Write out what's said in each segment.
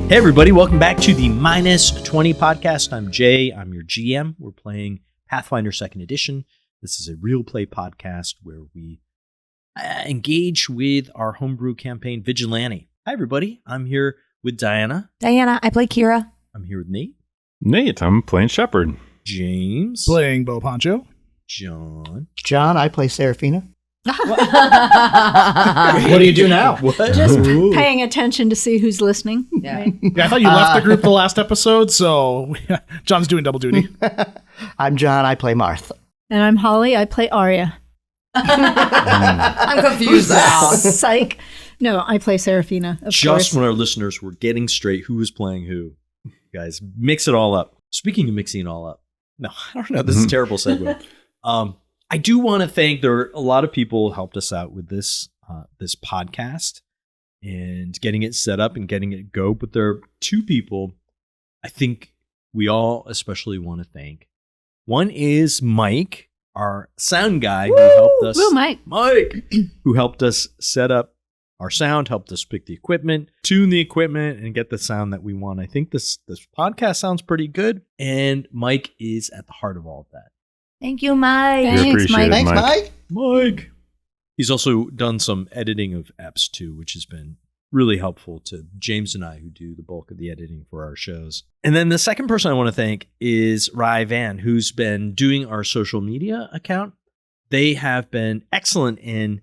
Hey everybody, welcome back to the Minus 20 podcast. I'm Jay, I'm your GM. We're playing Pathfinder 2nd Edition. This is a real play podcast where we engage with our homebrew campaign, Vigilante. Hi everybody, I'm here with Diana. Diana, I play Kira. I'm here with Nate. Nate, I'm playing Shepherd. James. Playing Bo Poncho. John. John, I play Seraphina. What do you do now? What? Just paying attention to see who's listening. Yeah, I thought you left the group the last episode, so John's doing double duty. I'm John, I play Martha. And I'm Holly, I play Arya. I'm confused now. Psych. No, I play Seraphina, of Just course. when our listeners were getting straight who was playing who, guys, mix it all up. Speaking of mixing it all up, no, I don't know. This is a terrible segue. I do want to thank, there are a lot of people who helped us out with this this podcast and getting it set up and getting it go. But there are two people I think we all especially want to thank. One is Mike, our sound guy, who helped us. Woo, Mike. Who helped us set up our sound, helped us pick the equipment, tune the equipment, and get the sound that we want. I think this podcast sounds pretty good, and Mike is at the heart of all of that. Thank you, Mike. We Thanks, appreciate Mike. it. Thanks, Mike. Mike. He's also done some editing of EPs too, which has been really helpful to James and I, who do the bulk of the editing for our shows. And then the second person I want to thank is Rai Van, who's been doing our social media account. They have been excellent in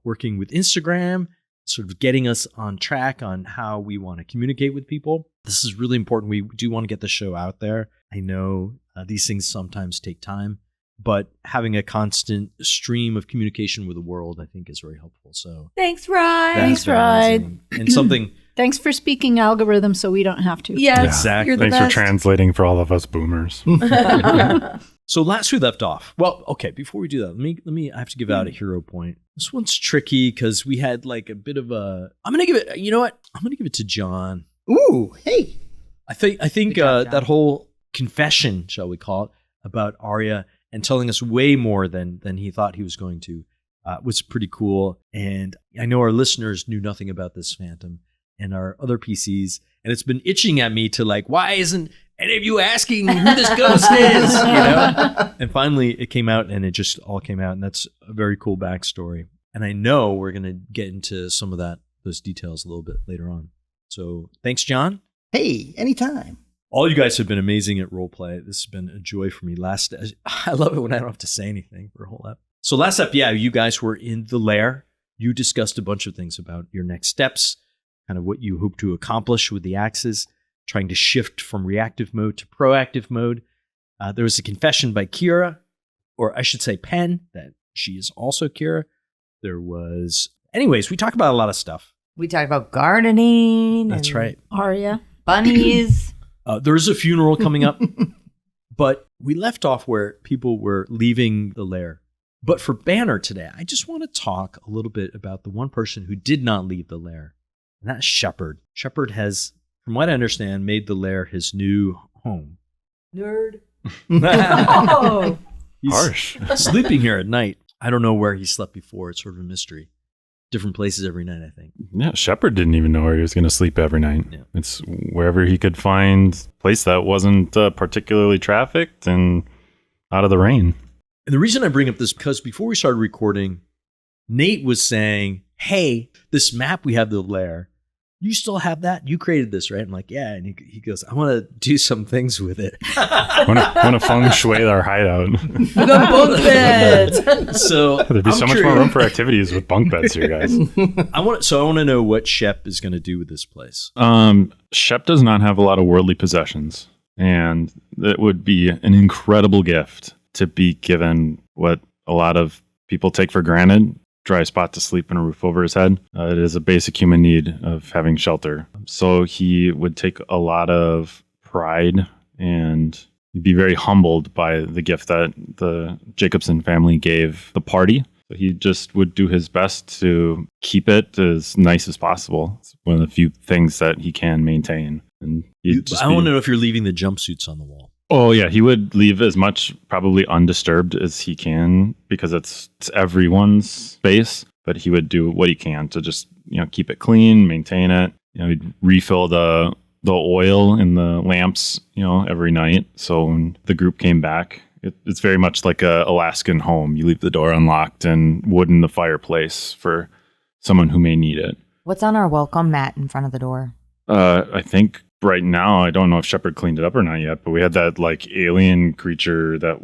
working with Instagram, sort of getting us on track on how we want to communicate with people. This is really important. We do want to get the show out there. I know these things sometimes take time, but having a constant stream of communication with the world, I think, is very helpful. So Thanks, Ryan. that's Thanks, been Ryan. amazing. And something Thanks for speaking algorithm so we don't have to. Yes, Exactly. you're the Thanks best. for translating for all of us boomers. So last we left off. Well, okay, before we do that, let me I have to give out a hero point. This one's tricky because we had like a bit of a I'm gonna give it, you know what? I'm gonna give it to John. Ooh, hey. I think Good job, John. that whole confession, shall we call it, about Arya and telling us way more than he thought he was going to was pretty cool. And I know our listeners knew nothing about this Phantom and our other PCs, and it's been itching at me to like, why isn't any of you asking who this ghost is? You know? And finally it came out, and it just all came out, and that's a very cool backstory. And I know we're going to get into some of those details a little bit later on. So thanks, John. Hey, anytime. All you guys have been amazing at roleplay. This has been a joy for me. I love it when I don't have to say anything for a whole ep. So last ep, you guys were in the lair. You discussed a bunch of things about your next steps, kind of what you hope to accomplish with the axes, trying to shift from reactive mode to proactive mode. There was a confession by Kira, or I should say Pen, that she is also Kira. There was... Anyways, we talked about a lot of stuff. We talked about gardening. That's and right. Arya. Bunnies. There is a funeral coming up, but we left off where people were leaving the lair. But for Banner today, I just want to talk a little bit about the one person who did not leave the lair, and that's Shepherd. Shepherd has, from what I understand, made the lair his new home. Nerd. Oh. He's Harsh. sleeping here at night. I don't know where he slept before. It's sort of a mystery. Different places every night, I think. Yeah, Shepherd didn't even know where he was going to sleep every night. Yeah. It's wherever he could find a place that wasn't particularly trafficked and out of the rain. And the reason I bring up this because before we started recording, Nate was saying, hey, this map we have the lair, you still have that? You created this, right? I'm like, yeah. And he goes, I want to do some things with it. Want to feng shui our hideout. The bunk bed. So There'd be I'm so much more room for activities with bunk beds here, guys. I want to know what Shep is going to do with this place. Shep does not have a lot of worldly possessions, and it would be an incredible gift to be given what a lot of people take for granted: dry spot to sleep and a roof over his head. It is a basic human need of having shelter. So he would take a lot of pride and be very humbled by the gift that the Jacobson family gave the party. So he just would do his best to keep it as nice as possible. It's one of the few things that he can maintain. And I want to know if you're leaving the jumpsuits on the wall. Oh, yeah. He would leave as much probably undisturbed as he can because it's everyone's space. But he would do what he can to just, keep it clean, maintain it. He'd refill the oil in the lamps, every night. So when the group came back, it's very much like a Alaskan home. You leave the door unlocked and wood in the fireplace for someone who may need it. What's on our welcome mat in front of the door? I think right now, I don't know if Shepard cleaned it up or not yet, but we had that like alien creature that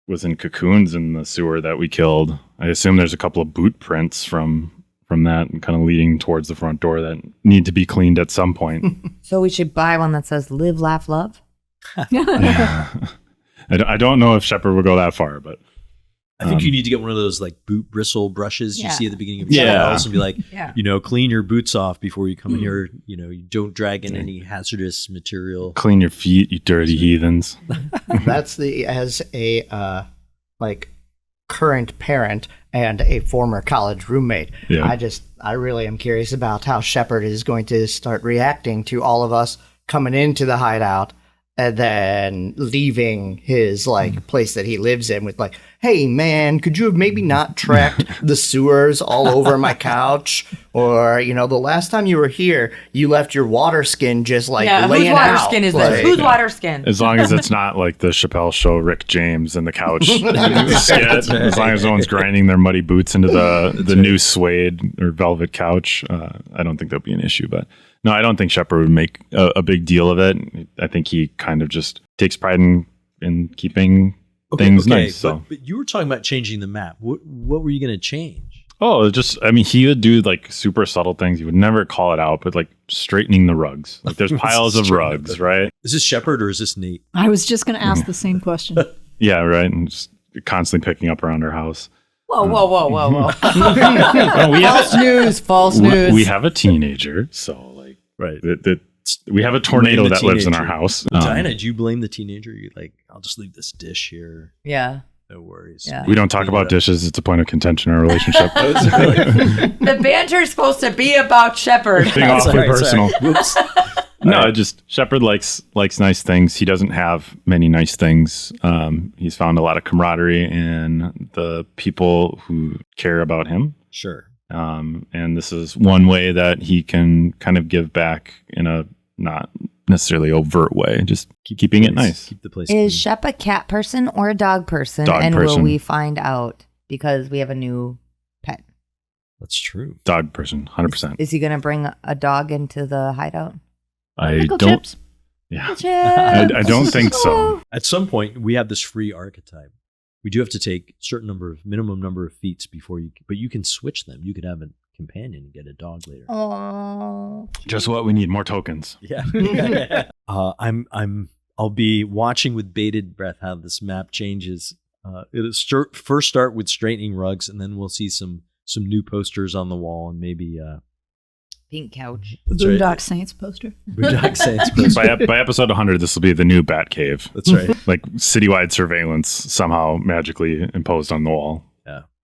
was in cocoons in the sewer that we killed. I assume there's a couple of boot prints from that and kind of leading towards the front door that need to be cleaned at some point. So we should buy one that says "Live, Laugh, Love." Yeah. I don't know if Shepard would go that far, but I think you need to get one of those like boot bristle brushes you see at the beginning of Yeah. trials and be like, Yeah. clean your boots off before you come in here. You don't drag in any hazardous material. clean your feet, you dirty heathens. That's as a current parent and a former college roommate. Yeah. I really am curious about how Shepard is going to start reacting to all of us coming into the hideout and then leaving his place that he lives in with hey man, could you have maybe not tracked the sewers all over my couch? Or, the last time you were here, you left your water skin just Whose laying water out. skin is this? Whose water skin? As long as it's not like the Chappelle Show Rick James and the couch skit. As long as no one's grinding their muddy boots into the new suede or velvet couch, I don't think that'll be an issue. But no, I don't think Shepard would make a big deal of it. I think he kind of just takes pride in keeping things nice. So. But you were talking about changing the map. What were you going to change? Oh, he would do super subtle things. He would never call it out, but straightening the rugs. There's piles of rugs, right? Is this Shepard or is this Nate? I was just going to ask the same question. Yeah, right. And just constantly picking up around our house. Whoa, whoa, whoa, whoa, whoa. Well, False news. We have a teenager, so Right. we have a tornado Blame the that lives in our teenager. house. Dinah, do you blame the teenager? You're I'll just leave this dish here. Yeah. No worries. Yeah. We don't talk about dishes. It's a point of contention in our relationship. The banter's supposed to be about Shepard. Being awfully Sorry. personal. Whoops. No, just Shepard likes nice things. He doesn't have many nice things. He's found a lot of camaraderie in the people who care about him. Sure. And this is one way that he can kind of give back in a not necessarily overt way, just keeping it nice. Keep the place Is clean. Shep a cat person or a dog person? Dog and person. will we find out because we have a new pet? That's true. Dog person, 100%. Is he going to bring a dog into the hideout? I Pickle don't. chips. Yeah, Chips. I don't think so. At some point, we have this free archetype. We do have to take a minimum number of feats before but you can switch them. You could have a companion and get a dog later. Oh. Just what we need, more tokens. Yeah. I'll be watching with bated breath how this map changes. It'll first start with straightening rugs, and then we'll see some new posters on the wall, and maybe Pink couch. that's Boondock right. Saints poster. Boondock Saints poster. By episode 100, this will be the new Bat Cave. That's right. Like citywide surveillance somehow magically imposed on the wall.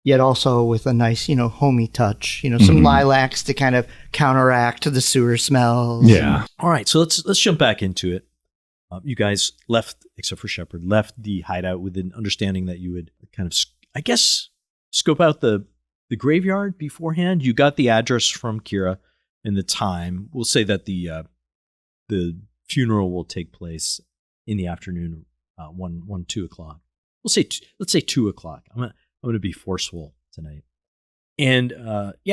Yet also with a nice, homey touch, some lilacs to kind of counteract the sewer smells. Yeah. All right, so let's jump back into it. You guys left, except for Shepard, left the hideout with an understanding that you would kind of, I guess, scope out the graveyard beforehand. You got the address from Kira and the time. We'll say that the funeral will take place in the afternoon, 2 o'clock. Let's say 2 o'clock. I'm gonna be forceful tonight. And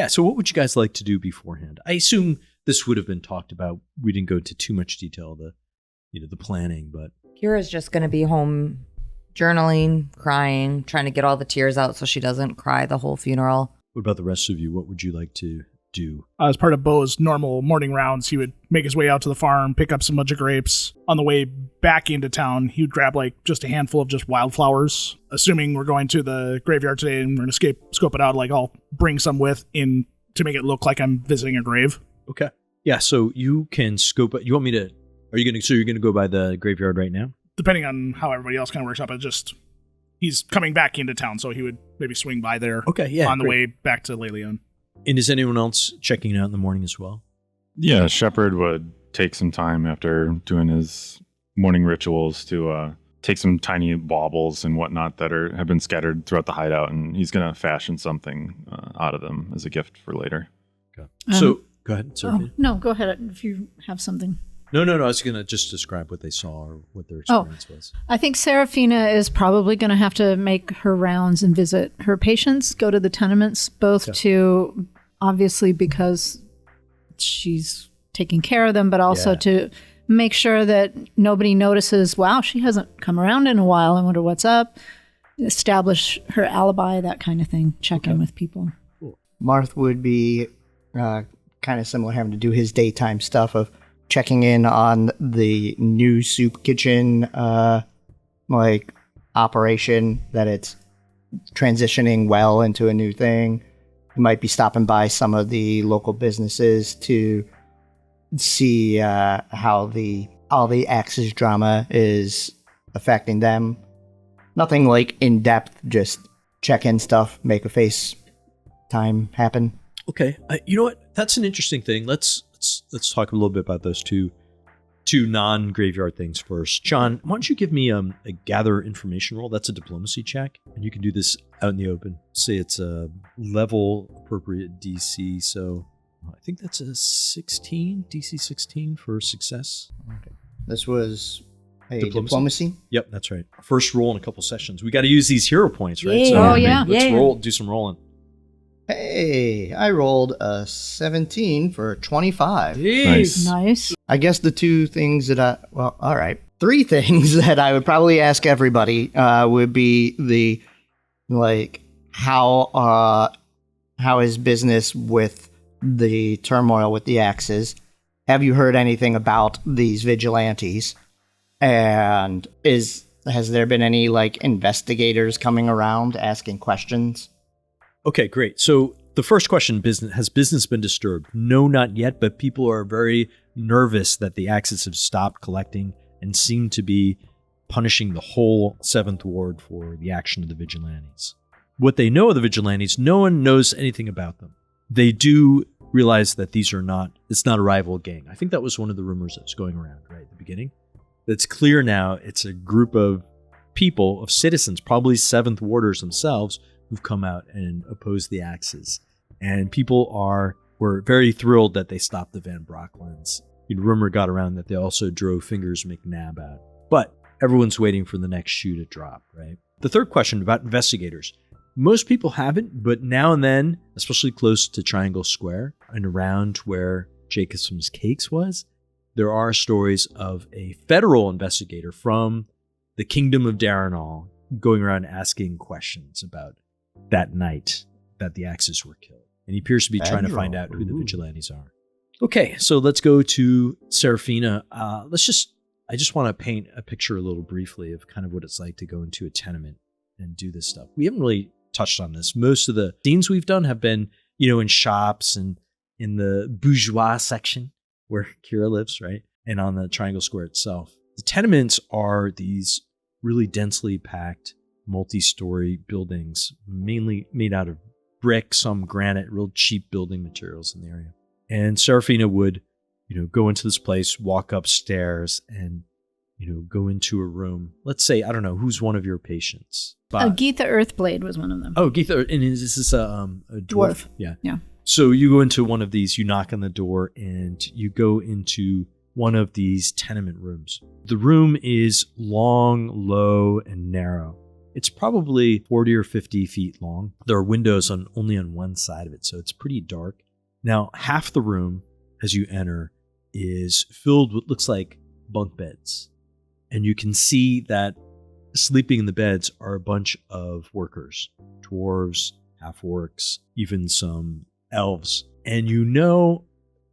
so what would you guys like to do beforehand? I assume this would have been talked about. We didn't go into too much detail, the planning, but Kira's just going to be home journaling, crying, trying to get all the tears out so she doesn't cry the whole funeral. what about the rest of you? What would you like to do? As part of Bo's normal morning rounds, he would make his way out to the farm, pick up some bunch of grapes. On the way back into town, he would grab just a handful of just wildflowers. Assuming we're going to the graveyard today and we're going to scope it out, I'll bring some with in to make it look like I'm visiting a grave. Okay. Yeah, so you can scope it. You want me to, you're going to go by the graveyard right now? Depending on how everybody else kind of works up, he's coming back into town, so he would maybe swing by there Okay, yeah. on the great. way back to Lelion. And is anyone else checking it out in the morning as well? Yeah, Shepard would take some time after doing his morning rituals to take some tiny baubles and whatnot that have been scattered throughout the hideout, and he's going to fashion something out of them as a gift for later. Okay. So Go ahead, Oh, Sophie. no, go ahead if you have something. No. I was going to just describe what they saw or what their experience was. I think Serafina is probably going to have to make her rounds and visit her patients, go to the tenements, both to, obviously, because she's taking care of them, but also to make sure that nobody notices, wow, she hasn't come around in a while. I wonder what's up. Establish her alibi, that kind of thing. Check in with people. Marth would be kind of similar, having to do his daytime stuff of checking in on the new soup kitchen operation, that it's transitioning well into a new thing. You might be stopping by some of the local businesses to see how all the Axis drama is affecting them. Nothing in depth, just check in stuff, make a face time happen. Okay, you know what? That's an interesting thing. Let's talk a little bit about those two non-graveyard things first. John, why don't you give me a gather information roll? That's a diplomacy check, and you can do this out in the open. Say it's a level appropriate DC, so I think that's a 16, DC 16 for success. Okay. This was a diplomacy? Yep, that's right. First roll in a couple sessions. We got to use these hero points, right? Yeah. Let's roll, do some rolling. Hey, I rolled a 17 for 25. Nice. I guess the two things that all right. 3 things that I would probably ask everybody would be the, how is business with the turmoil with the Axes? Have you heard anything about these vigilantes? And has there been any investigators coming around asking questions? Okay, great. So the first question, has business been disturbed? No, not yet, but people are very nervous that the Axis have stopped collecting and seem to be punishing the whole 7th Ward for the action of the Vigilantes. What they know of the Vigilantes, no one knows anything about them. They do realize that it's not a rival gang. I think that was one of the rumors that was going around right at the beginning. It's clear now it's a group of people, of citizens, probably 7th Warders themselves, who've come out and opposed the Axes. And people were very thrilled that they stopped the Van Brocklins. Rumor got around that they also drove Fingers McNabb out. But everyone's waiting for the next shoe to drop, right? The third question about investigators. Most people haven't, but now and then, especially close to Triangle Square and around where Jacobson's Cakes was, there are stories of a federal investigator from the Kingdom of Daranal going around asking questions about that night that the Axes were killed. And he appears to be trying to find out who the Vigilantes are. Okay, so let's go to Serafina. I just want to paint a picture a little briefly of kind of what it's like to go into a tenement and do this stuff. We haven't really touched on this. Most of the scenes we've done have been, in shops and in the bourgeois section where Kira lives, right? And on the Triangle Square itself. The tenements are these really densely packed multi-story buildings, mainly made out of brick, some granite, real cheap building materials in the area. And Serafina would, go into this place, walk upstairs, and, go into a room. Let's say, I don't know, who's one of your patients? Geetha Earthblade was one of them. Oh, Geetha, and is this a dwarf? Yeah. So you go into one of these, you knock on the door, and you go into one of these tenement rooms. The room is long, low, and narrow. It's probably 40 or 50 feet long. There are windows only on one side of it, so it's pretty dark. Now, half the room, as you enter, is filled with looks like bunk beds. And you can see that sleeping in the beds are a bunch of workers, dwarves, half-orcs, even some elves. And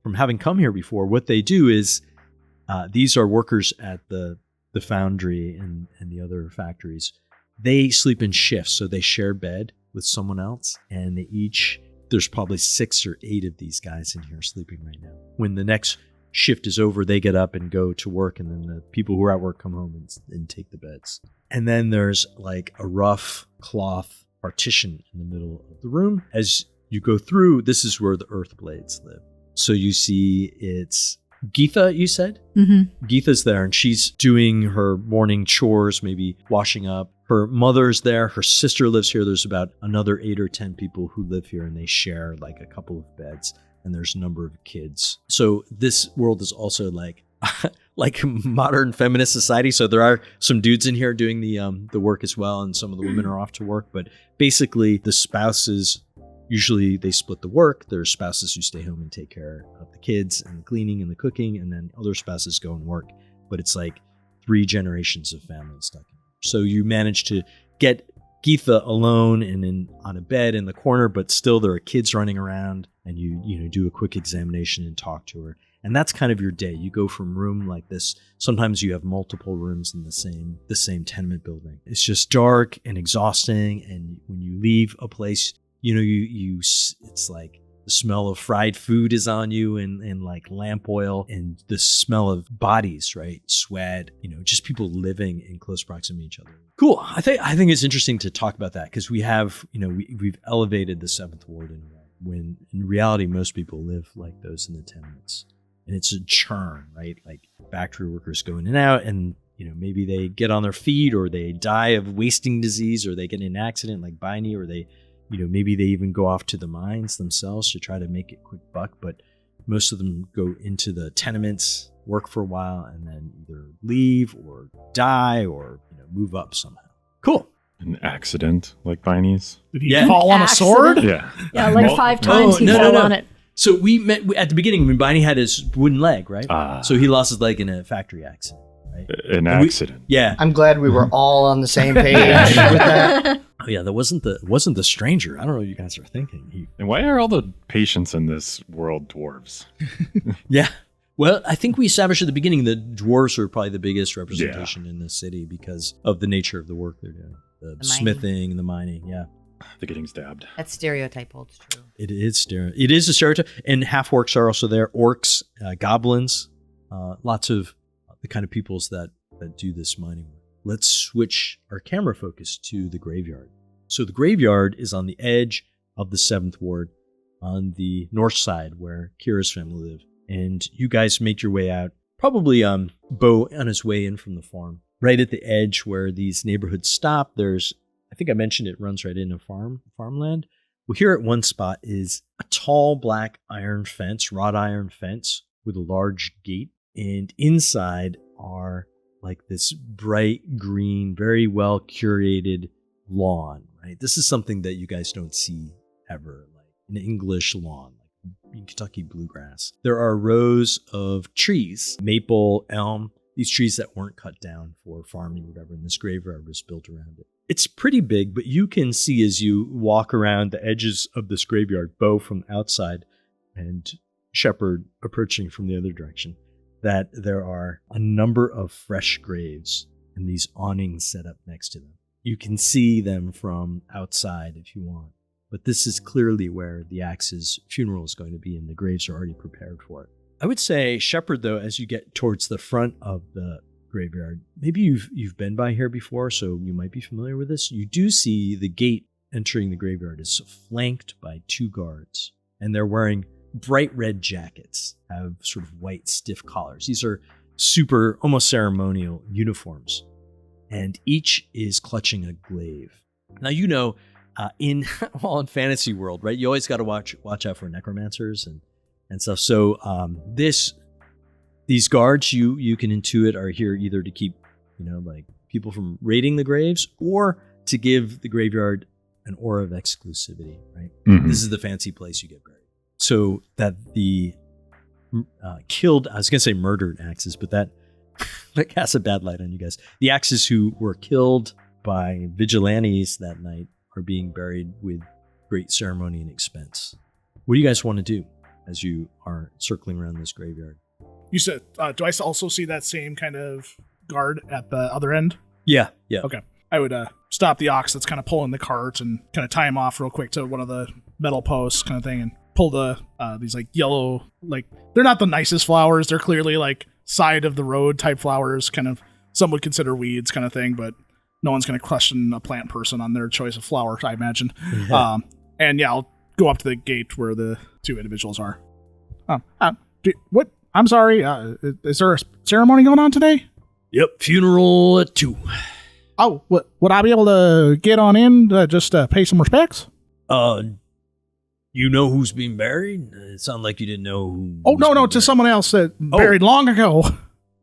from having come here before, what they do is these are workers at the foundry and the other factories. They sleep in shifts, so they share bed with someone else, and there's probably 6 or 8 of these guys in here sleeping right now. When the next shift is over, they get up and go to work, and then the people who are at work come home and take the beds. And then there's a rough cloth partition in the middle of the room. As you go through, this is where the Earthblades live. So you see it's Geetha, you said? Mm-hmm. Geetha's there, and she's doing her morning chores, maybe washing up. Her mother's there. Her sister lives here. There's about another 8 or 10 people who live here, and they share a couple of beds. and there's a number of kids. So this world is also like like modern feminist society. So there are some dudes in here doing the work as well, and some of the women are off to work. But basically, the spouses, usually they split the work. There are spouses who stay home and take care of the kids and the cleaning and the cooking, and then other spouses go and work. But it's like 3 generations of families stuck in. So you manage to get Geetha alone and on a bed in the corner, but still there are kids running around, and you do a quick examination and talk to her. And that's kind of your day. You go from room like this. Sometimes you have multiple rooms in the same tenement building. It's just dark and exhausting. And when you leave a place, it's like the smell of fried food is on you, and like lamp oil, and the smell of bodies, right? Sweat, just people living in close proximity to each other. Cool. I think it's interesting to talk about that, because we have, we've elevated the 7th Ward in a way, when in reality, most people live like those in the tenements. And it's a churn, right? Like factory workers go in and out, and maybe they get on their feet, or they die of wasting disease, or they get in an accident like Biney, or they, maybe they even go off to the mines themselves to try to make it quick buck. But most of them go into the tenements, work for a while, and then either leave or die or move up somehow. Cool. An accident like Biney's. Did he fall on a sword? Yeah. Yeah, like 5 times he fell on it. So we met at the beginning when Biney had his wooden leg, right? So he lost his leg in a factory accident, right? An accident. Yeah. I'm glad we were all on the same page with that. Oh yeah, that wasn't the stranger. I don't know what you guys are thinking. And why are all the patients in this world dwarves? Yeah. Well, I think we established at the beginning that dwarves are probably the biggest representation in this city because of the nature of the work they're doing. The smithing and the mining, yeah. The getting stabbed. That stereotype holds true. It is a stereotype. And half-orcs are also there. Orcs, goblins, lots of the kind of peoples that do this mining work. Let's switch our camera focus to the graveyard. So the graveyard is on the edge of the 7th Ward on the north side where Kira's family live. And you guys make your way out. Probably Bo on his way in from the farm. Right at the edge where these neighborhoods stop, there's, I think I mentioned it runs right into farmland. Well, here at one spot is a tall black iron fence, wrought iron fence with a large gate. And inside are like this bright green, very well curated lawn, right? This is something that you guys don't see ever, like an English lawn, like in Kentucky bluegrass. There are rows of trees, maple, elm, these trees that weren't cut down for farming or whatever, and this graveyard was built around it. It's pretty big, but you can see as you walk around the edges of this graveyard, Bo from outside and Shepard approaching from the other direction, that there are a number of fresh graves and these awnings set up next to them. You can see them from outside if you want, but this is clearly where the Axe's funeral is going to be, and the graves are already prepared for it. I would say, Shepard, though, as you get towards the front of the graveyard, maybe you've been by here before, so you might be familiar with this. You do see the gate entering the graveyard is flanked by 2 guards, and they're wearing bright red jackets, have sort of white stiff collars. These are super, almost ceremonial uniforms, and each is clutching a glaive. Now, in fantasy world, right, you always got to watch out for necromancers and stuff. So these guards you can intuit are here either to keep like people from raiding the graves, or to give the graveyard an aura of exclusivity, right? Mm-hmm. This is the fancy place you get buried. So that the killed, I was going to say murdered Axes, but that casts a bad light on you guys. The Axes who were killed by Vigilantes that night are being buried with great ceremony and expense. What do you guys want to do as you are circling around this graveyard? You said, do I also see that same kind of guard at the other end? Yeah. Okay. I would stop the ox that's kind of pulling the cart and kind of tie him off real quick to one of the metal posts kind of thing, and pull the these like yellow, like they're not the nicest flowers. They're clearly like side of the road type flowers, kind of some would consider weeds kind of thing, but no one's going to question a plant person on their choice of flower, I imagine. Yeah. I'll go up to the gate where the 2 individuals are. What? I'm sorry. Is there a ceremony going on today? Yep. Funeral at 2. Oh, would I be able to get on in just pay some respects? You know who's being buried? It sounded like you didn't know who. Oh, was no, being to buried. someone else that buried long ago.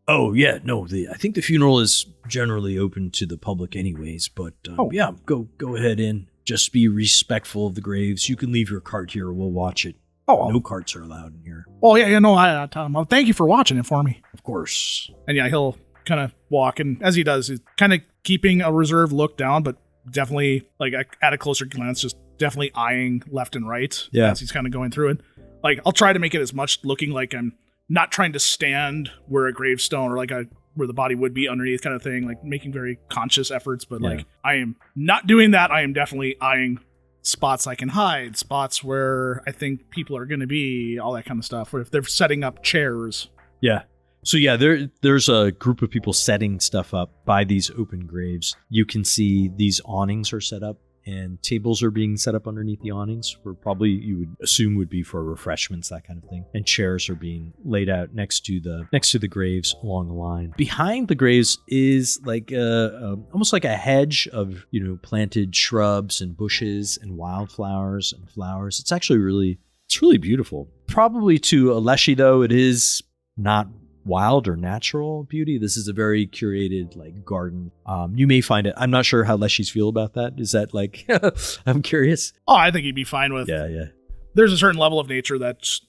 Oh, yeah. No, I think the funeral is generally open to the public anyways. But yeah, go ahead in. Just be respectful of the graves. You can leave your cart here. We'll watch it. Oh, No carts are allowed in here. oh yeah, no, I tell him, thank you for watching it for me. Of course. And yeah, he'll kind of walk, and as he does, he's kind of keeping a reserved look down, but definitely, like, at a closer glance, just definitely eyeing left and right as he's kind of going through it. Like, I'll try to make it as much looking like I'm not trying to stand where a gravestone or like where the body would be underneath kind of thing, like making very conscious efforts, but like I am not doing that. I am definitely eyeing spots I can hide, spots where I think people are going to be, all that kind of stuff. Or if they're setting up chairs. Yeah. So yeah, there's a group of people setting stuff up by these open graves. You can see these awnings are set up and tables are being set up underneath the awnings for probably you would assume would be for refreshments, that kind of thing. And chairs are being laid out next to the graves along the line. Behind the graves is like almost like a hedge of, planted shrubs and bushes and wildflowers and flowers. It's actually really beautiful. Probably to Aleshi though, it is not wild or natural beauty. This is a very curated like garden. You may find it. I'm not sure how Leshies feel about that. Is that like I'm curious. Oh, I think he'd be fine with. Yeah. There's a certain level of nature that's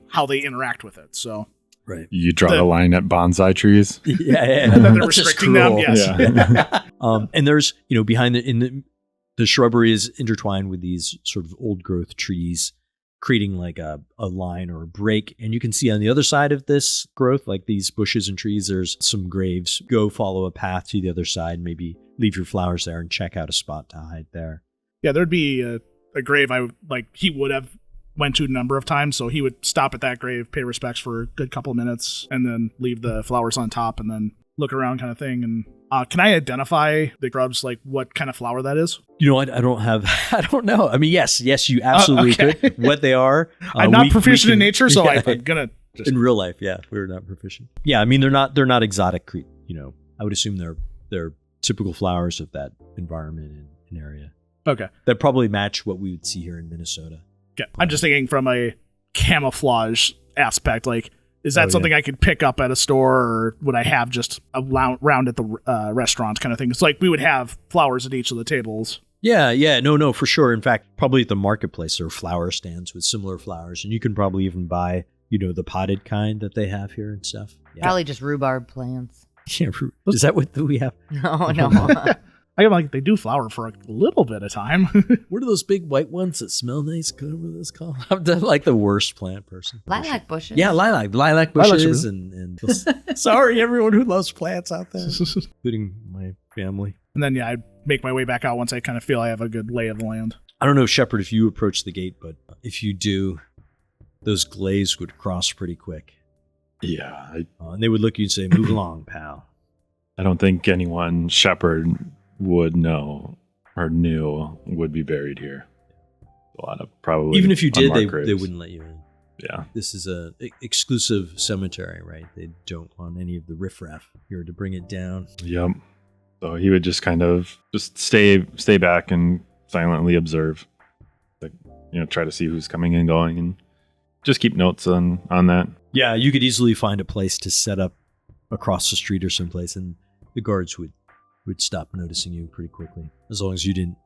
how they interact with it. So right. You draw the line at bonsai trees. Yeah. And then they're restricting them. Yes. Yeah. And there's behind the shrubbery is intertwined with these sort of old growth trees, creating like a line or a break. And you can see on the other side of this growth, like these bushes and trees, there's some graves. Go follow a path to the other side, maybe leave your flowers there and check out a spot to hide there. Yeah, there'd be a grave he would have went to a number of times, so he would stop at that grave, pay respects for a good couple of minutes, and then leave the flowers on top and then look around kind of thing. And can I identify the shrubs, like what kind of flower that is? I don't know. I mean, yes, you absolutely could. What they are. I'm not proficient in nature, so I'm gonna just... In real life, yeah, we're not proficient. Yeah, I mean, they're not exotic. I would assume they're typical flowers of that environment and area. Okay. That probably match what we would see here in Minnesota. Okay. I'm just thinking from a camouflage aspect, like, is that something I could pick up at a store, or would I have just a round at the restaurant kind of thing? It's like we would have flowers at each of the tables. Yeah, no, for sure. In fact, probably at the marketplace, there are flower stands with similar flowers, and you can probably even buy, the potted kind that they have here and stuff. Yeah. Probably just rhubarb plants. Yeah, is that what we have? No. I feel like they do flower for a little bit of time. What are those big white ones that smell nice? What are those called? I'm like the worst plant person. Lilac bushes. Yeah, lilac bushes and sorry, everyone who loves plants out there, including my family. And then I'd make my way back out once I kind of feel I have a good lay of the land. I don't know, Shepard, if you approach the gate, but if you do, those glaives would cross pretty quick. Yeah. And they would look at you and say, "Move along, pal." I don't think anyone Shepard would know or knew would be buried here. A lot of probably. Even if you did, they graves. wouldn't let you in. Yeah. This is a exclusive cemetery, right? They don't want any of the riffraff here to bring it down. Yep. So he would just kind of stay back and silently observe, like, try to see who's coming and going, and just keep notes on that. Yeah, you could easily find a place to set up across the street or someplace, and the guards would stop noticing you pretty quickly, as long as you didn't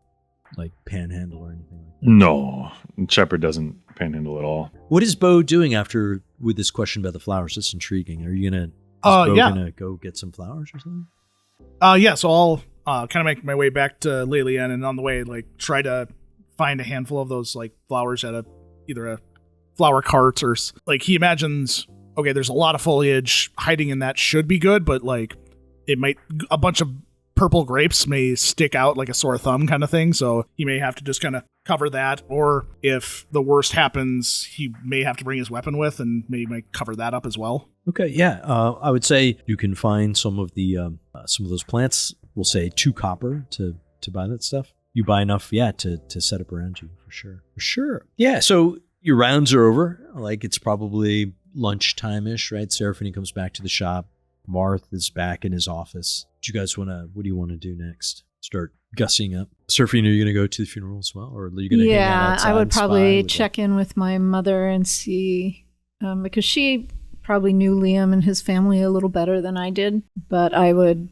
like panhandle or anything like that. No, Shepard doesn't panhandle at all. What is Bo doing with this question about the flowers? That's intriguing. Are you gonna go get some flowers or something? Yeah, so I'll kind of make my way back to Lelian, and on the way, like, try to find a handful of those like flowers at either a flower cart, or like he imagines, okay, there's a lot of foliage, hiding in that should be good, but like a bunch of purple grapes may stick out like a sore thumb kind of thing, so he may have to just kind of cover that, or if the worst happens, he may have to bring his weapon with, and maybe cover that up as well. Okay, yeah, I would say you can find some of those plants. We'll say 2 copper to buy that stuff. You buy enough, to set up around you for sure. Yeah, so your rounds are over. Like, it's probably lunchtime-ish, right? Seraphine comes back to the shop. Marth is back in his office. What do you want to do next? Start gussing up. Serafina, are you going to go to the funeral as well? Or are you going to hang out outside I would and spy probably with check in with my mother and see, because she probably knew Liam and his family a little better than I did. But I would,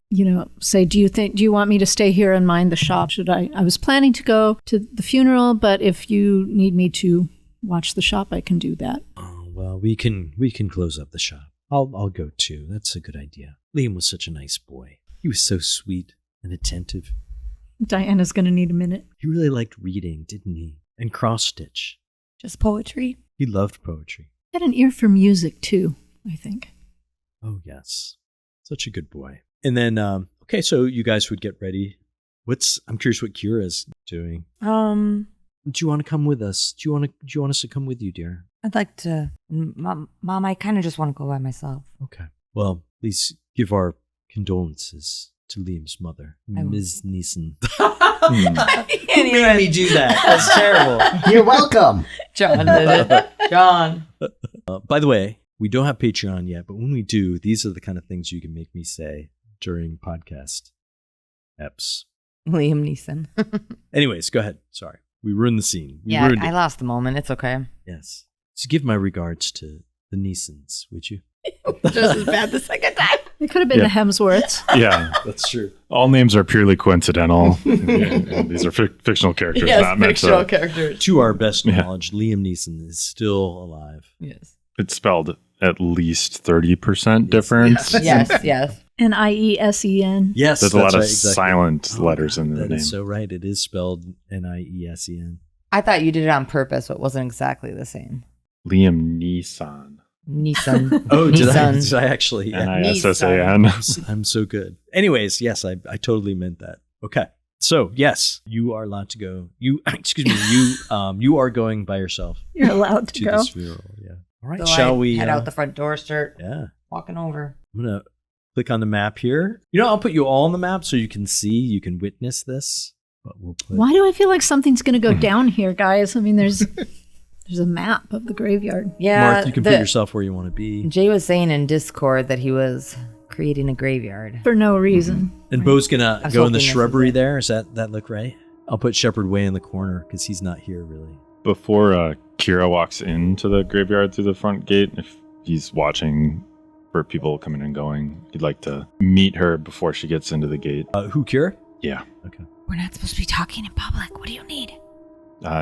say, do you want me to stay here and mind the shop? I was planning to go to the funeral, but if you need me to watch the shop, I can do that. Oh, well, we can close up the shop. I'll go too. That's a good idea. Liam was such a nice boy. He was so sweet and attentive. Diana's going to need a minute. He really liked reading, didn't he? And cross-stitch. Just poetry? He loved poetry. Had an ear for music too, I think. Oh, yes. Such a good boy. And then, okay, so you guys would get ready. I'm curious what Kira's doing. Do you want to come with us? Do you want us to come with you, dear? I'd like to. Mom, I kind of just want to go by myself. Okay. Well, please give our condolences to Liam's mother, Ms. Neeson. Who made me do that? That's terrible. You're welcome. John did it. John. By the way, we don't have Patreon yet, but when we do, these are the kind of things you can make me say during podcast eps. Liam Neeson. Anyways, go ahead. Sorry. We ruined the scene. We Yeah, ruined I it. lost the moment. It's okay. Yes. So give my regards to the Neesons, would you? Just as bad the second time. It could have been the Hemsworths. Yeah. That's true. All names are purely coincidental. These are fictional characters, not meant to. characters. To our best knowledge, Liam Neeson is still alive. Yes. It's spelled at least 30% difference. Yes. N-I-E-S-E-n. Yes, There's a lot of right, exactly. silent letters in the That name. is so right. It is spelled N-I-E-S-E-N. I thought you did it on purpose, so it wasn't exactly the same. Liam Neeson. Neeson. Oh, did I Neeson. actually? Yeah. N-I-S-S-A-N. I'm so good. Anyways, yes, I totally meant that. Okay. So, yes, you are allowed to go. You are going by yourself You're allowed to to go. this funeral. Yeah. All right. So Shall I we head out the front door, start Yeah. walking over? I'm going to click on the map here. I'll put you all on the map so you can see, you can witness this. But we'll put Why do I feel like something's going to go down here, guys? I mean, there's a map of the graveyard. Yeah. Mark, you can put yourself where you want to be. Jay was saying in Discord that he was creating a graveyard. For no reason. And Bo's going to was go in the hoping this shrubbery is it. there. Does that look right? I'll put Shepard way in the corner because he's not here really. Before Kira walks into the graveyard through the front gate, if he's watching for people coming and going, he'd like to meet her before she gets into the gate. Who, Kira? Yeah. Okay. We're not supposed to be talking in public. What do you need?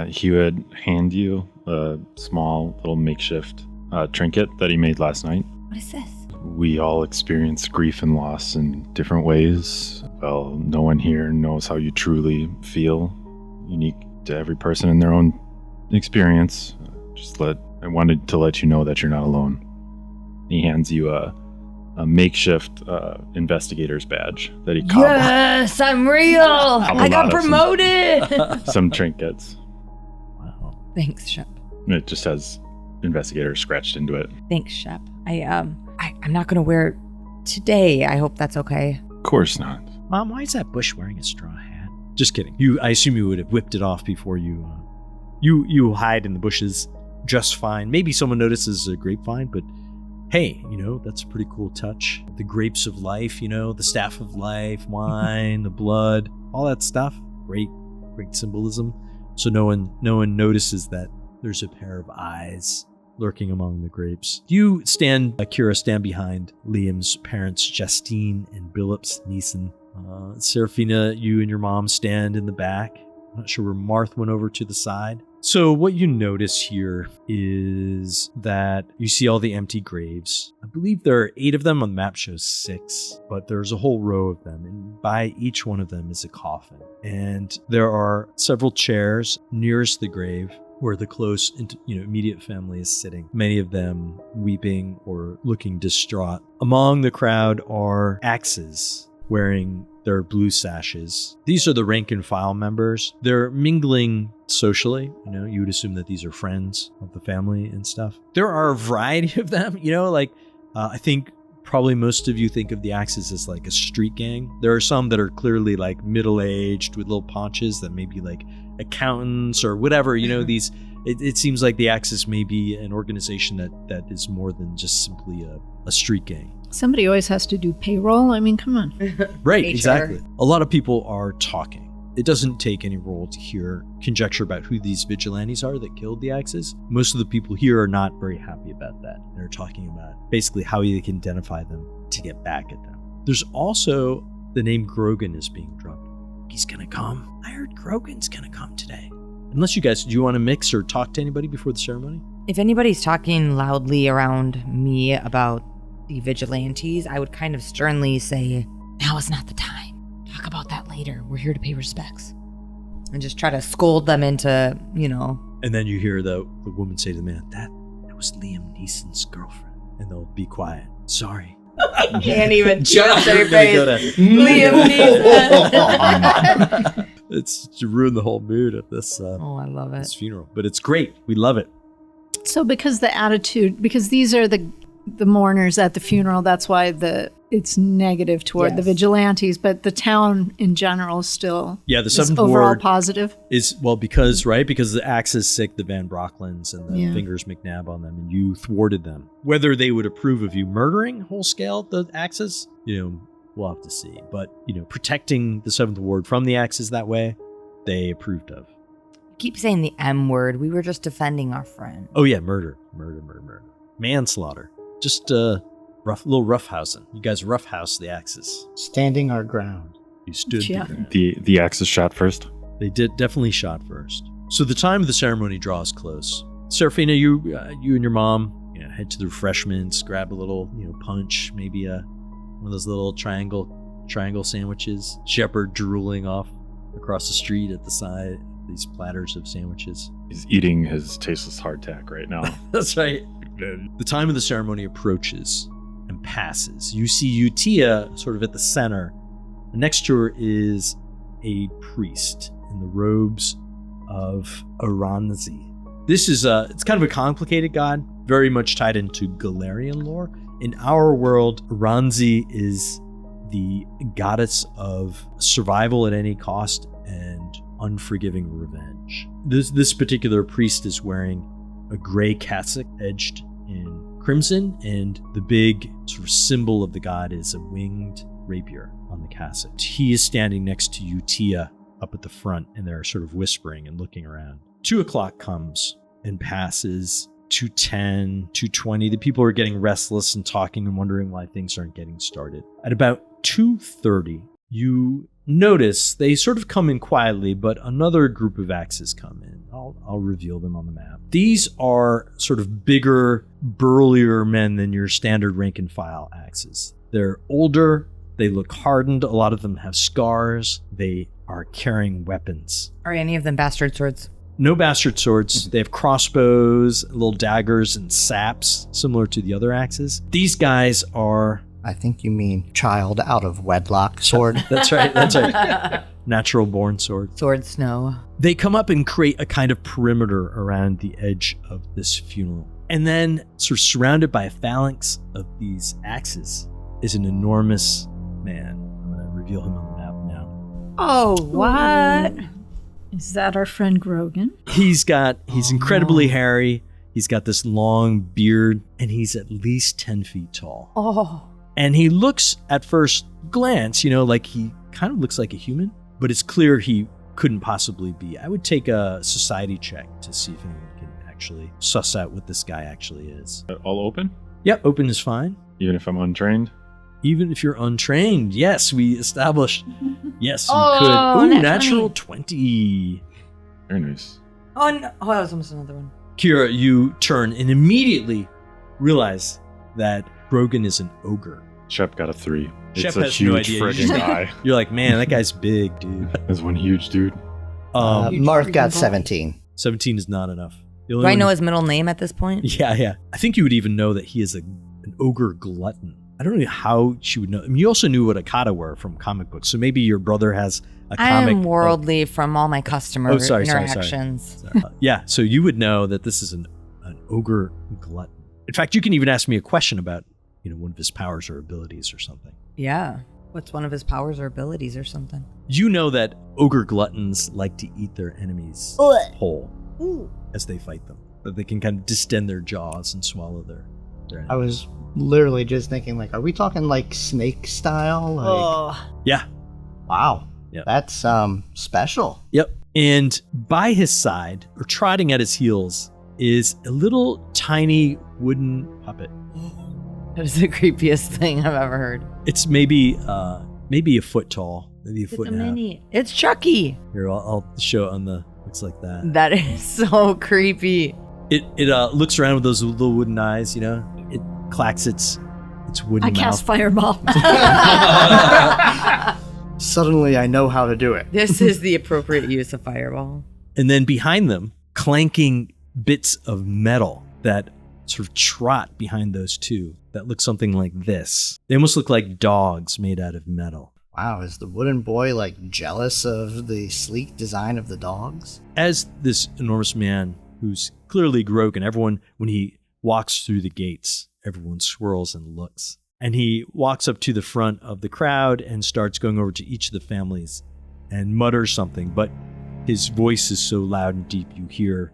He would hand you a small little makeshift trinket that he made last night. What is this? We all experience grief and loss in different ways. Well, no one here knows how you truly feel, unique to every person in their own experience. I wanted to let you know that you're not alone. He hands you a makeshift investigator's badge that he cobbled. Yes, I'm real. I got promoted. Some trinkets. Wow. Thanks, Shep. It just has investigator scratched into it. Thanks, Shep. I'm not gonna wear it today. I hope that's okay. Of course not. Mom, why is that Bush wearing a straw hat? Just kidding. I assume you would have whipped it off before you hide in the bushes just fine. Maybe someone notices a grapevine, but hey, that's a pretty cool touch. The grapes of life, the staff of life, wine, the blood, all that stuff. Great symbolism. So no one notices that there's a pair of eyes lurking among the grapes. Kira, stand behind Liam's parents, Justine and Vulpes Neeson. Serafina, you and your mom stand in the back. I'm not sure where Marth went over to the side. So what you notice here is that you see all the empty graves. I believe there are 8 of them. On the map shows 6, but there's a whole row of them. And by each one of them is a coffin. And there are several chairs nearest the grave where the close, immediate family is sitting. Many of them weeping or looking distraught. Among the crowd are axes wearing their blue sashes. These are the rank and file members. They're mingling socially. You would assume that these are friends of the family and stuff. There are a variety of them, I think probably most of you think of the axes as like a street gang. There are some that are clearly like middle-aged with little paunches that may be like accountants or whatever, these, it seems like the axis may be an organization that is more than just simply a street gang. Somebody always has to do payroll. I mean, come on. Right, HR. exactly. A lot of people are talking. It doesn't take any roll to hear conjecture about who these vigilantes are that killed the axes. Most of the people here are not very happy about that. They're talking about basically how you can identify them to get back at them. There's also the name Grogan is being dropped. He's gonna come. I heard Grogan's gonna come today. Unless you guys, do you want to mix or talk to anybody before the ceremony? If anybody's talking loudly around me about the vigilantes, I would kind of sternly say, now is not the time. Talk about that later. We're here to pay respects. And just try to scold them into, And then you hear the woman say to the man, that was Liam Neeson's girlfriend. And they'll be quiet. Sorry. Can't even John, their you're gonna face. go to- Liam Neeson. It's to ruin the whole mood of this Oh, I love it. this funeral. But it's great. We love it. So because these are the mourners at the funeral, that's why it's negative toward the Yes. vigilantes, but the town in general is still Yeah, the is seventh overall ward positive. is, because the axe is sick, the Van Brocklins and the fingers McNabb on them, and you thwarted them. Whether they would approve of you murdering whole scale the axes, we'll have to see. But, protecting the seventh ward from the axes that way, they approved of. Keep saying the M word. We were just defending our friend. Oh yeah, murder. Manslaughter. Just little roughhousing. You guys roughhouse the axes. Standing our ground. You stood Yeah. the ground. The axe is shot first. They definitely shot first. So the time of the ceremony draws close. Serafina, you and your mom, head to the refreshments, grab a little, punch, maybe one of those little triangle sandwiches. Shepherd drooling off across the street at the side. These platters of sandwiches. He's eating his tasteless hardtack right now. That's right. The time of the ceremony approaches and passes. You see Utia sort of at the center. And next to her is a priest in the robes of Aranzi. This is it's kind of a complicated god, very much tied into Galarian lore. In our world, Aranzi is the goddess of survival at any cost and unforgiving revenge. This particular priest is wearing a gray cassock edged in crimson, and the big sort of symbol of the god is a winged rapier on the cassock. He is standing next to Utia up at the front, and they're sort of whispering and looking around. 2:00 comes and passes. 2:10, 2:20. The people are getting restless and talking and wondering why things aren't getting started. At about 2:30, you notice they sort of come in quietly, but another group of axes come in. I'll reveal them on the map. These are sort of bigger, burlier men than your standard rank and file axes. They're older. They look hardened. A lot of them have scars. They are carrying weapons. Are any of them bastard swords? No bastard swords. They have crossbows, little daggers, and saps, similar to the other axes. These guys are... I think you mean child out of wedlock sword. That's right. Natural born sword. Sword snow. They come up and create a kind of perimeter around the edge of this funeral. And then, sort of surrounded by a phalanx of these axes, is an enormous man. I'm going to reveal him on the map now. Oh, what? Is that our friend Grogan? He's incredibly hairy. He's got this long beard, and he's at least 10 feet tall. Oh. And he looks, at first glance, like he kind of looks like a human, but it's clear he couldn't possibly be. I would take a society check to see if anyone can actually suss out what this guy actually is. All open? Yep, open is fine. Even if I'm untrained? Even if you're untrained, yes, we established. Yes, you Oh, could. Ooh, nat natural 20. Very nice. Oh, no. Oh, that was almost another one. Kira, you turn and immediately realize that Brogan is an ogre. Shep got a 3. Shep It's a has no huge idea. friggin' guy. You're like, man, that guy's big, dude. That's one huge dude. Marth got 17. 17 is not enough. The Do only I know one- his middle name at this point? Yeah. I think you would even know that he is an ogre glutton. I don't know how she would know. I mean, you also knew what Akata were from comic books, so maybe your brother has a comic. I'm worldly from all my customer interactions. Sorry. Yeah, so you would know that this is an ogre glutton. In fact, you can even ask me a question about, one of his powers or abilities or something. Yeah. What's one of his powers or abilities or something? You know that ogre gluttons like to eat their enemies whole as they fight them. That they can kind of distend their jaws and swallow their enemies. I was literally just thinking, are we talking snake style? Yeah. Wow. That's special. Yep. And by his side, or trotting at his heels, is a little tiny wooden puppet. That is the creepiest thing I've ever heard. It's maybe a foot tall, maybe a foot and a half. It's Chucky. Here, I'll show it on the. Looks like that. That is so creepy. It looks around with those little wooden eyes. You know, it clacks its wooden I mouth. cast fireball. Suddenly I know how to do it. This is the appropriate use of fireball. And then behind them, clanking bits of metal that sort of trot behind those two that look something like this. They almost look like dogs made out of metal. Wow, is the wooden boy like jealous of the sleek design of the dogs? As this enormous man, who's clearly Grogan, everyone, when he walks through the gates, everyone swirls and looks. And he walks up to the front of the crowd and starts going over to each of the families and mutters something, but his voice is so loud and deep you hear,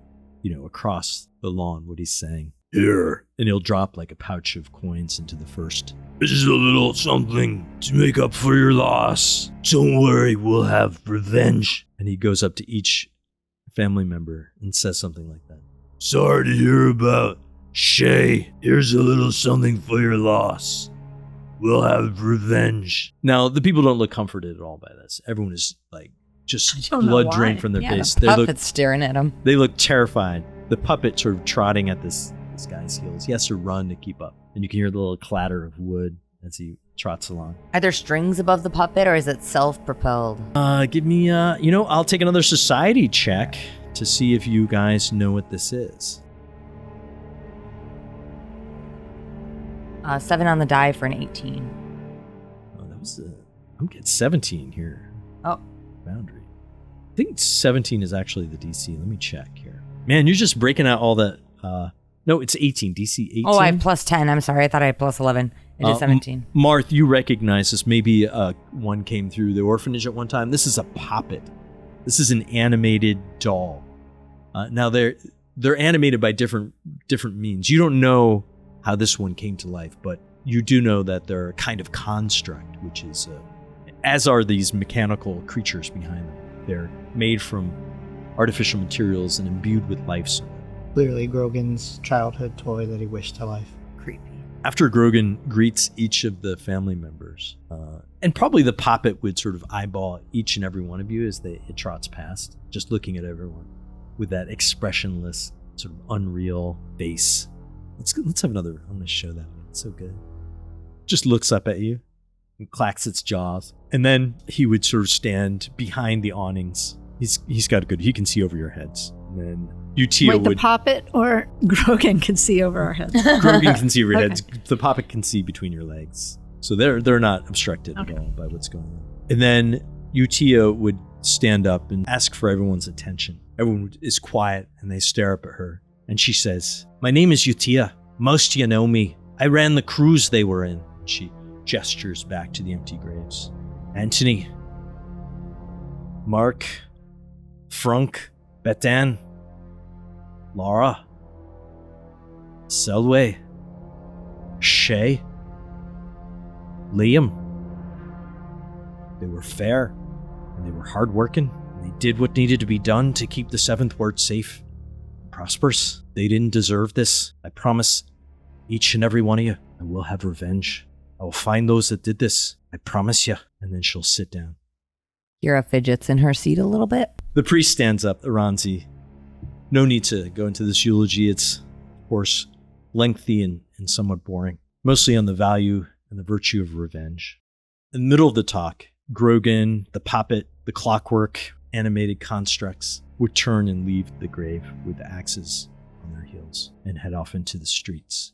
across the lawn what he's saying. Here. And he'll drop like a pouch of coins into the first. This is a little something to make up for your loss. Don't worry, we'll have revenge. And he goes up to each family member and says something like that. Sorry to hear about Shay. Here's a little something for your loss. We'll have revenge. Now, the people don't look comforted at all by this. Everyone is like just blood drained from their face. The puppet's staring at him. They look terrified. The puppet sort of trotting at this guy's heels. He has to run to keep up. And you can hear the little clatter of wood as he trots along. Are there strings above the puppet, or is it self-propelled? Give me, I'll take another society check to see if you guys know what this is. 7 on the die for an 18. Oh, that was I'm getting 17 here. Oh. Boundary. I think 17 is actually the DC. Let me check here. Man, you're just breaking out all that. No, it's 18. DC 18. Oh, I have plus 10. I'm sorry. I thought I had plus 11. It is 17. Marth, you recognize this. Maybe one came through the orphanage at one time. This is a poppet. This is an animated doll. Now they're animated by different means. You don't know how this one came to life, but you do know that they're a kind of construct, which is, as are these mechanical creatures behind them. They're made from artificial materials and imbued with life. Clearly Grogan's childhood toy that he wished to life. Creepy. After Grogan greets each of the family members, and probably the poppet would sort of eyeball each and every one of you as it trots past, just looking at everyone with that expressionless, sort of unreal face. Let's have another. I'm going to show that one. It's so good. Just looks up at you and clacks its jaws. And then he would sort of stand behind the awnings. He's got a good. He can see over your heads. And then Utia Wait, would. the poppet or Grogan can see over our heads? Grogan can see over your Okay. heads. The poppet can see between your legs. So they're not obstructed at all by what's going on. And then Utia would stand up and ask for everyone's attention. Everyone is quiet and they stare up at her. And she says, "My name is Utia. Most of you know me. I ran the cruise they were in." And she gestures back to the empty graves. Anthony, Mark, Frank, Betan, Laura, Selway, Shay, Liam. They were fair, and they were hardworking, and they did what needed to be done to keep the Seventh Ward safe and prosperous. They didn't deserve this. I promise each and every one of you, I will have revenge. I will find those that did this. I promise you. And then she'll sit down. Kira fidgets in her seat a little bit. The priest stands up, Aranzi. No need to go into this eulogy. It's, of course, lengthy and somewhat boring. Mostly on the value and the virtue of revenge. In the middle of the talk, Grogan, the poppet, the clockwork, animated constructs would turn and leave the grave with the axes on their heels and head off into the streets.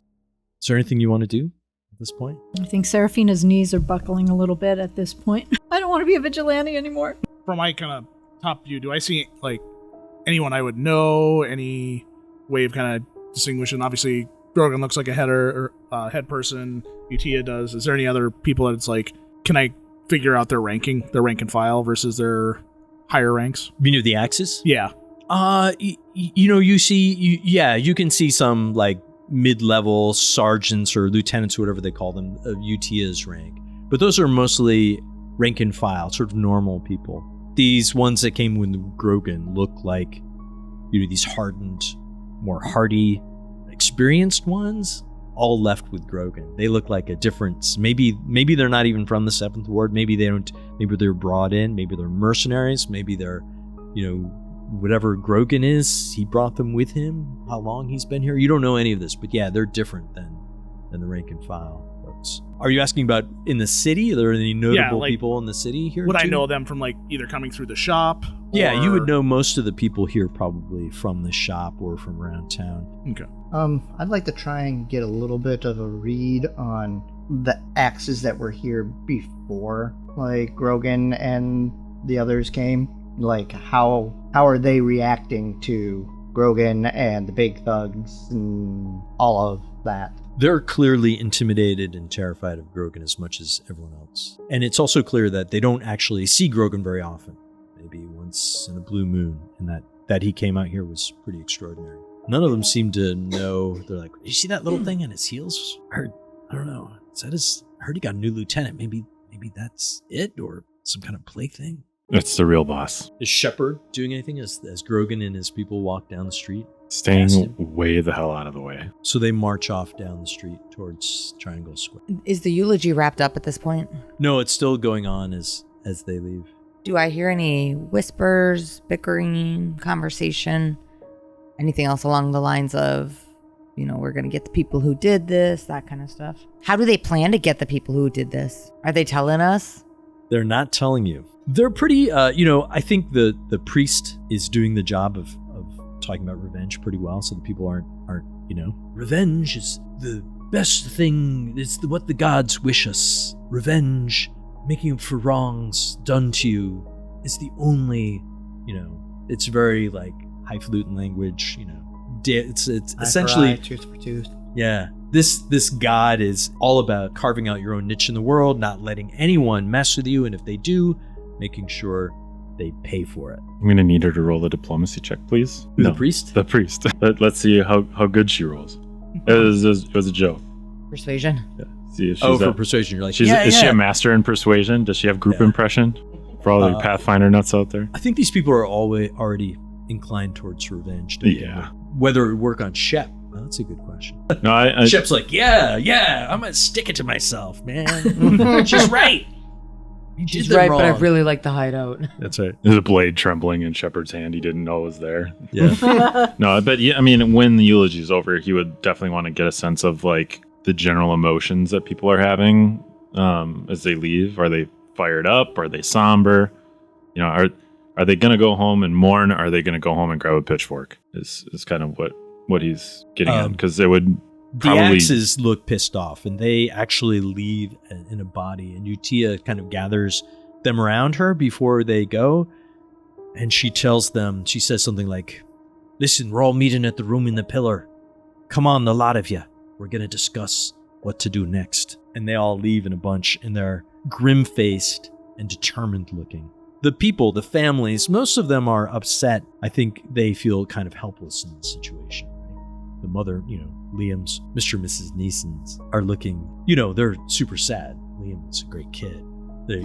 Is there anything you want to do at this point? I think Seraphina's knees are buckling a little bit at this point. I don't want to be a vigilante anymore. From my kind of top view, do I see like anyone I would know? Any way of kind of distinguishing? Obviously, Grogan looks like a head person. Utia does. Is there any other people that it's like, can I figure out their rank and file versus their higher ranks? You mean the axes? Yeah. You can see some like mid-level sergeants or lieutenants or whatever they call them of Utia's rank. But those are mostly rank and file, sort of normal people. These ones that came with Grogan look like, these hardened, more hardy, experienced ones, all left with Grogan. They look like a difference. Maybe they're not even from the 7th Ward. Maybe they're brought in. Maybe they're mercenaries. Maybe they're, whatever Grogan is, he brought them with him. How long he's been here. You don't know any of this, but yeah, they're different than the rank and file folks. Are you asking about in the city? Are there any notable people in the city here? Would too? I know them from either coming through the shop? Yeah, you would know most of the people here probably from the shop or from around town. Okay. I'd like to try and get a little bit of a read on the axes that were here before, Grogan and the others came. How are they reacting to Grogan and the big thugs and all of that? They're clearly intimidated and terrified of Grogan as much as everyone else. And it's also clear that they don't actually see Grogan very often. Maybe once in a blue moon, and that he came out here was pretty extraordinary. None of them seem to know. They're like, you see that little thing on his heels? I don't know. I heard he got a new lieutenant. Maybe that's it, or some kind of plaything. It's the real boss. Is Shepard doing anything as Grogan and his people walk down the street? Staying way the hell out of the way. So they march off down the street towards Triangle Square. Is the eulogy wrapped up at this point? No, it's still going on as they leave. Do I hear any whispers, bickering, conversation, anything else along the lines of, we're going to get the people who did this, that kind of stuff? How do they plan to get the people who did this? Are they telling us? They're not telling you. They're pretty, I think the priest is doing the job of talking about revenge pretty well, so the people aren't, revenge is the best thing. It's what the gods wish us. Revenge, making up for wrongs done to you, is the only, it's very highfalutin language, it's essentially eye, tooth for tooth. Yeah. This god is all about carving out your own niche in the world, not letting anyone mess with you, and if they do, making sure they pay for it. I'm going to need her to roll a diplomacy check, please. The priest? The priest. Let's see how good she rolls. It was a joke. Persuasion. Yeah. See if she's for persuasion, you're like, is she a master in persuasion? Does she have group impression? For all the Pathfinder nuts out there? I think these people are already inclined towards revenge. Yeah. Whether it would work on Shep, that's a good question. No, Shep's like, yeah, I'm going to stick it to myself, man. She's right. She's right, but I really like the hideout. That's right. There's a blade trembling in Shepard's hand he didn't know was there. Yeah. No, but yeah, I mean, when the eulogy is over, he would definitely want to get a sense of the general emotions that people are having as they leave. Are they fired up? Are they somber? Are they going to go home and mourn? Or are they going to go home and grab a pitchfork? Is kind of what he's getting at, because it would. The axes look pissed off, and they actually leave in a body, and Utia kind of gathers them around her before they go, and she says something like, listen, we're all meeting at the room in the pillar. Come on, the lot of you. We're going to discuss what to do next. And they all leave in a bunch, and they're grim-faced and determined looking. The people, the families, most of them are upset. I think they feel kind of helpless in this situation. The mother, Liam's, Mr. and Mrs. Neeson's are looking, they're super sad. Liam was a great kid. Hey.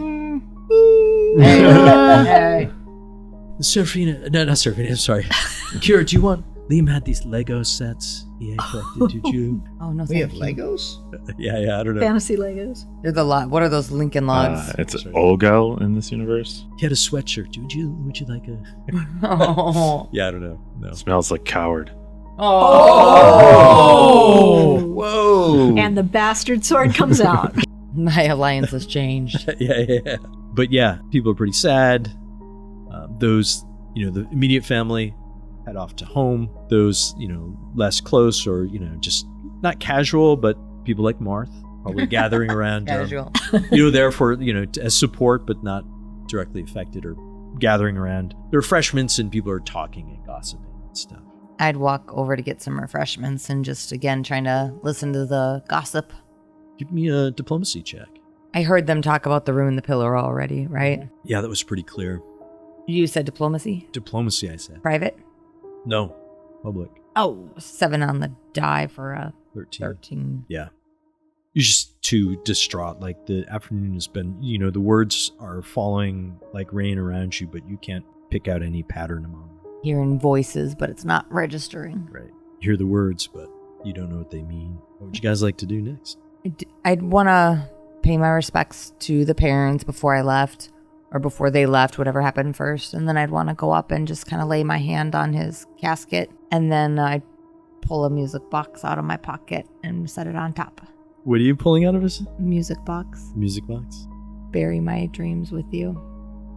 Serafina, no, not Serafina, I'm sorry. Kira, do you want, Liam had these Lego sets he had collected, did you? Oh, no, We have thank you. Legos? Yeah, I don't know. Fantasy Legos. They're the lot. What are those Lincoln Logs? It's Olgel in this universe. He had a sweatshirt. Would you like a... Oh. Yeah, I don't know. No. Smells like coward. Oh. Whoa! And the bastard sword comes out. My alliance has changed. yeah. But yeah, people are pretty sad. Those, the immediate family head off to home. Those, less close or, just not casual, but people like Marth probably gathering around. Casual. There for, as support, but not directly affected, or gathering around the refreshments, and people are talking and gossiping and stuff. I'd walk over to get some refreshments and just, again, trying to listen to the gossip. Give me a diplomacy check. I heard them talk about the room in the pillar already, right? Yeah, that was pretty clear. You said diplomacy? Diplomacy, I said. Private? No, public. Oh, 7 on the die for a 13. 13. Yeah. You're just too distraught. Like the afternoon has been, the words are falling like rain around you, but you can't pick out any pattern among them. Hearing voices, but it's not registering. Right. You hear the words, but you don't know what they mean. What would you guys like to do next? I'd want to pay my respects to the parents before I left, or before they left, whatever happened first. And then I'd want to go up and just kind of lay my hand on his casket. And then I'd pull a music box out of my pocket and set it on top. What are you pulling out of his Music box. music box? Bury my dreams with you.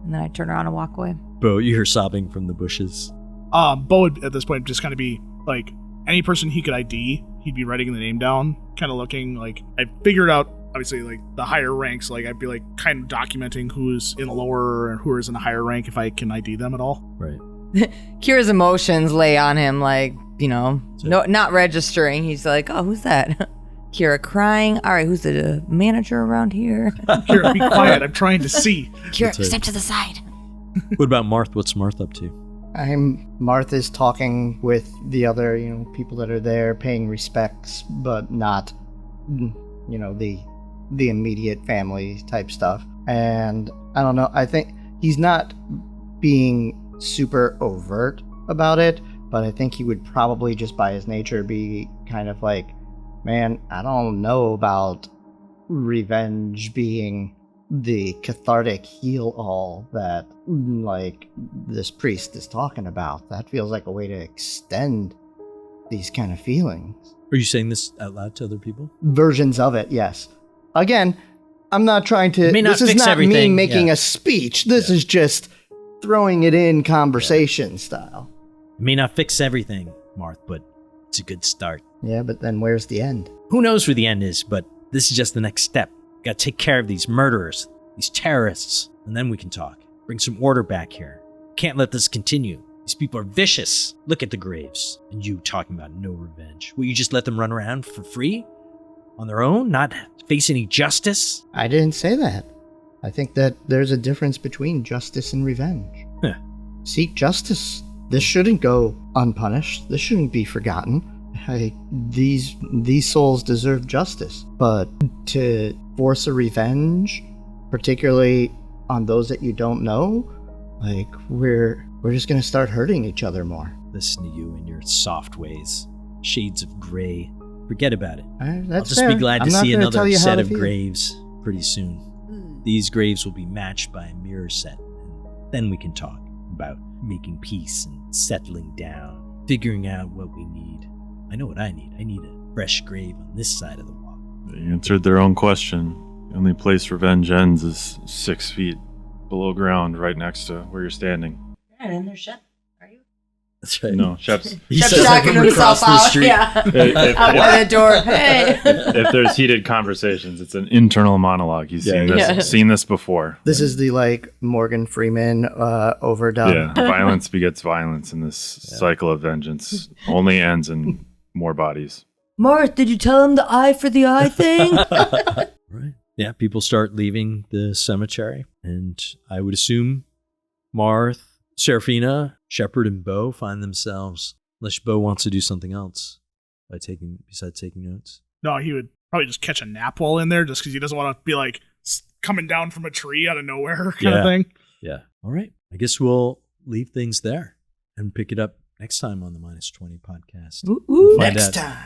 And then I'd turn around and walk away. Bo, you hear sobbing from the bushes. Bo would at this point just kind of be like, any person he could ID, he'd be writing the name down, kind of looking like, I figured out, obviously, like the higher ranks, like I'd be like kind of documenting who's in the lower and who is in a higher rank if I can ID them at all. Right. Kira's emotions lay on him like, no, not registering. He's like, oh, who's that? Kira crying. All right, who's the manager around here? Kira, be quiet. I'm trying to see. Kira, step to the side. What about Marth? What's Marth up to? Martha's talking with the other, people that are there, paying respects, but not, the immediate family type stuff. And I don't know, I think he's not being super overt about it, but I think he would probably just by his nature be kind of like, man, I don't know about revenge being the cathartic heal-all that, like, this priest is talking about. That feels like a way to extend these kind of feelings. Are you saying this out loud to other people? Versions of it, yes. Again, I'm not trying to... This is not everything. me making a speech. This is just throwing it in conversation style. It may not fix everything, Marth, but it's a good start. Yeah, but then where's the end? Who knows where the end is, but this is just the next step. Gotta take care of these murderers, these terrorists, and then we can talk. Bring some order back here. Can't let this continue. These people are vicious. Look at the graves. And you talking about no revenge. Will you just let them run around for free? On their own? Not face any justice? I didn't say that. I think that there's a difference between justice and revenge. Huh. Seek justice. This shouldn't go unpunished. This shouldn't be forgotten. These souls deserve justice. But to force a revenge, particularly on those that you don't know, like, we're just gonna start hurting each other more. Listen to you and your soft ways. Shades of gray. Forget about it. That's I'll just fair. be glad I'm to not see gonna tell another you how set to of feel. graves pretty soon. These graves will be matched by a mirror set, and then we can talk about making peace and settling down, figuring out what we need. I know what I need. I need a fresh grave on this side of the wall. They answered their own question. The only place revenge ends is 6 feet below ground, right next to where you're standing. And in their ship, are you? That's right. No, Shep's... He Shep's says that shocking from himself across the out. street. Yeah. If, Out by the door. Hey. if there's heated conversations, it's an internal monologue. He's seen this before. This is the, like, Morgan Freeman overdub. Yeah, violence begets violence, and this cycle of vengeance only ends in more bodies. Marth, did you tell him the eye for the eye thing? Right. Yeah, people start leaving the cemetery, and I would assume Marth, Seraphina, Shepard, and Bo find themselves, unless Bo wants to do something else besides taking notes. No, he would probably just catch a nap while in there just because he doesn't want to be like coming down from a tree out of nowhere kind of thing. Yeah. All right. I guess we'll leave things there and pick it up next time on the Minus 20 podcast. Ooh. Find Next out. time.